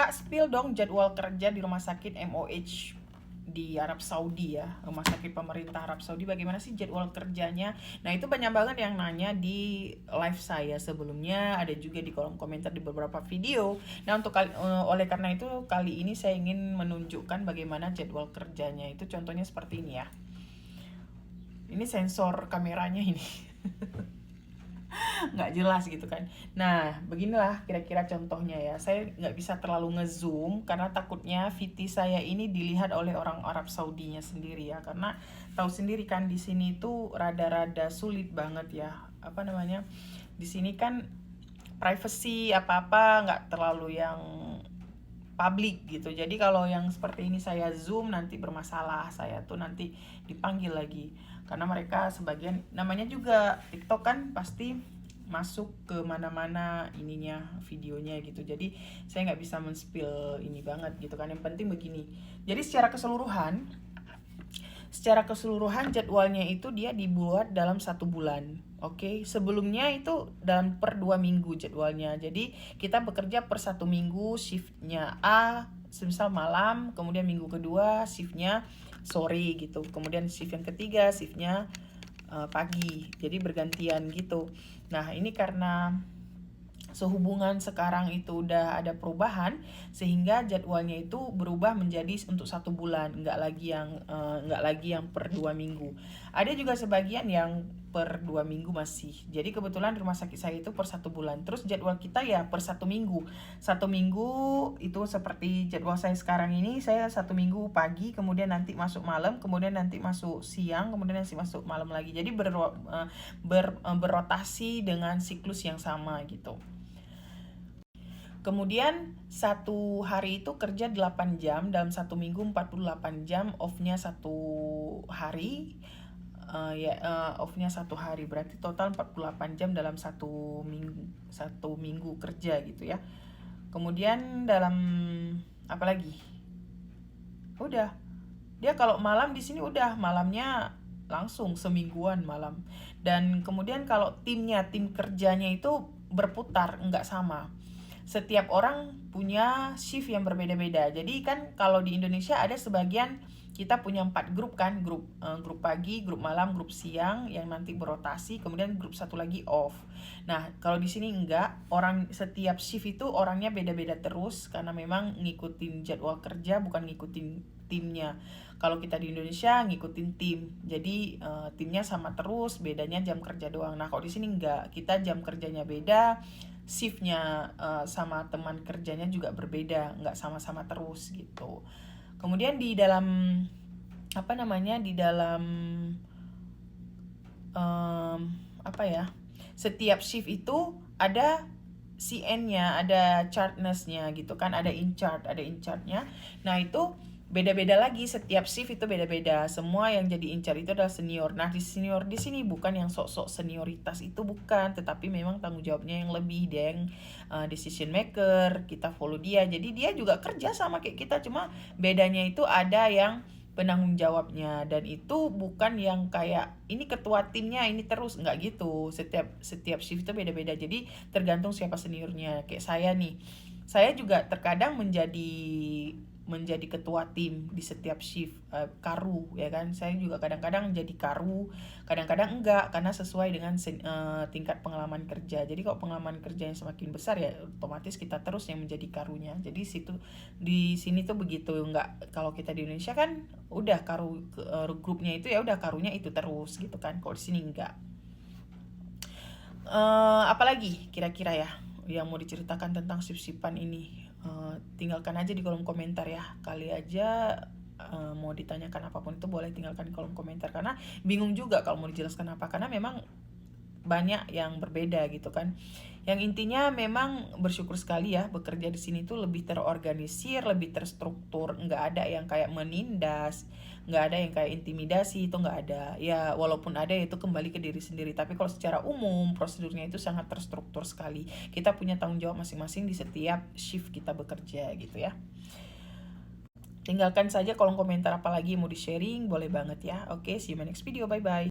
Kak, spill dong jadwal kerja di rumah sakit MOH di Arab Saudi ya, rumah sakit pemerintah Arab Saudi, bagaimana sih jadwal kerjanya? Nah itu banyak banget yang nanya di live saya sebelumnya, ada juga di kolom komentar di beberapa video. Nah oleh karena itu kali ini saya ingin menunjukkan bagaimana jadwal kerjanya. Itu contohnya seperti ini ya. Ini sensor kameranya ini. Nggak jelas gitu kan. Nah, beginilah kira-kira contohnya ya. Saya nggak bisa terlalu ngezoom karena takutnya VT saya ini dilihat oleh orang Arab Saudinya sendiri ya. Karena tahu sendiri kan di sini itu rada-rada sulit banget ya. Apa namanya? Di sini kan privacy apa-apa nggak terlalu yang publik gitu. Jadi kalau yang seperti ini saya zoom nanti bermasalah, saya tuh nanti dipanggil lagi. Karena mereka sebagian namanya juga TikTok kan pasti masuk ke mana-mana ininya videonya gitu. Jadi saya nggak bisa men-spill ini banget gitu kan. Yang penting begini. Jadi secara keseluruhan jadwalnya itu dia dibuat dalam 1 bulan. Oke, sebelumnya itu dalam per 2 minggu jadwalnya. Jadi kita bekerja per 1 minggu, shiftnya A, semisal malam, kemudian minggu kedua shiftnya sore gitu. Kemudian shift yang ketiga shiftnya pagi. Jadi bergantian gitu. Nah ini karena sehubungan sekarang itu udah ada perubahan sehingga jadwalnya itu berubah menjadi untuk 1 bulan, nggak lagi yang per 2 minggu. Ada juga sebagian yang per 2 minggu masih. Jadi kebetulan rumah sakit saya itu per 1 bulan. Terus jadwal kita ya per 1 minggu. 1 minggu itu seperti jadwal saya sekarang ini, saya 1 minggu pagi, kemudian nanti masuk malam, kemudian nanti masuk siang, kemudian nanti masuk malam lagi. Jadi berrotasi dengan siklus yang sama gitu. Kemudian 1 hari itu kerja 8 jam, dalam 1 minggu 48 jam, off-nya 1 hari. Off-nya 1 hari, berarti total 48 jam dalam 1 minggu kerja gitu ya. Kemudian dalam apa lagi? Udah. Dia kalau malam di sini udah malamnya langsung semingguan malam. Dan kemudian kalau tim kerjanya itu berputar, nggak sama. Setiap orang punya shift yang berbeda-beda. Jadi kan kalau di Indonesia ada sebagian kita punya 4 grup kan, grup pagi, grup malam, grup siang yang nanti berotasi, kemudian grup satu lagi off. Nah, kalau di sini enggak, setiap shift itu orangnya beda-beda terus karena memang ngikutin jadwal kerja bukan ngikutin timnya. Kalau kita di Indonesia ngikutin tim. Jadi timnya sama terus, bedanya jam kerja doang. Nah, kalau di sini enggak, kita jam kerjanya beda, shiftnya sama teman kerjanya juga berbeda, nggak sama-sama terus gitu. Kemudian di dalam setiap shift itu ada CN-nya, ada chartness-nya gitu kan, ada in charge-nya. Nah itu beda-beda lagi, setiap shift itu beda-beda. Semua yang jadi in charge itu adalah senior. Nah di senior di sini bukan yang sok-sok senioritas, itu bukan, tetapi memang tanggung jawabnya yang lebih. Dia yang decision maker, kita follow dia. Jadi dia juga kerja sama kayak kita, cuma bedanya itu ada yang penanggung jawabnya, dan itu bukan yang kayak ini ketua timnya ini terus, nggak gitu. Setiap shift itu beda-beda, jadi tergantung siapa seniornya. Kayak saya nih, saya juga terkadang menjadi ketua tim di setiap shift, karu ya kan. Saya juga kadang-kadang jadi karu, kadang-kadang enggak, karena sesuai dengan tingkat pengalaman kerja. Jadi kalau pengalaman kerjanya semakin besar ya otomatis kita terus yang menjadi karunya. Jadi di sini tuh begitu. Enggak, kalau kita di Indonesia kan udah grupnya itu ya udah karunya itu terus gitu kan. Kalau di sini enggak. Apalagi kira-kira ya yang mau diceritakan tentang shift-shiftan ini? Tinggalkan aja di kolom komentar ya. Kali aja mau ditanyakan apapun itu boleh tinggalkan di kolom komentar, karena bingung juga kalau mau dijelaskan apa, karena memang banyak yang berbeda gitu kan. Yang intinya memang bersyukur sekali ya bekerja di sini tuh lebih terorganisir, lebih terstruktur, nggak ada yang kayak menindas, nggak ada yang kayak intimidasi, itu nggak ada. Ya walaupun ada itu kembali ke diri sendiri, tapi kalau secara umum prosedurnya itu sangat terstruktur sekali. Kita punya tanggung jawab masing-masing di setiap shift kita bekerja gitu ya. Tinggalkan saja kolom komentar apalagi mau di sharing, boleh banget ya. Oke, see you in my next video, bye bye.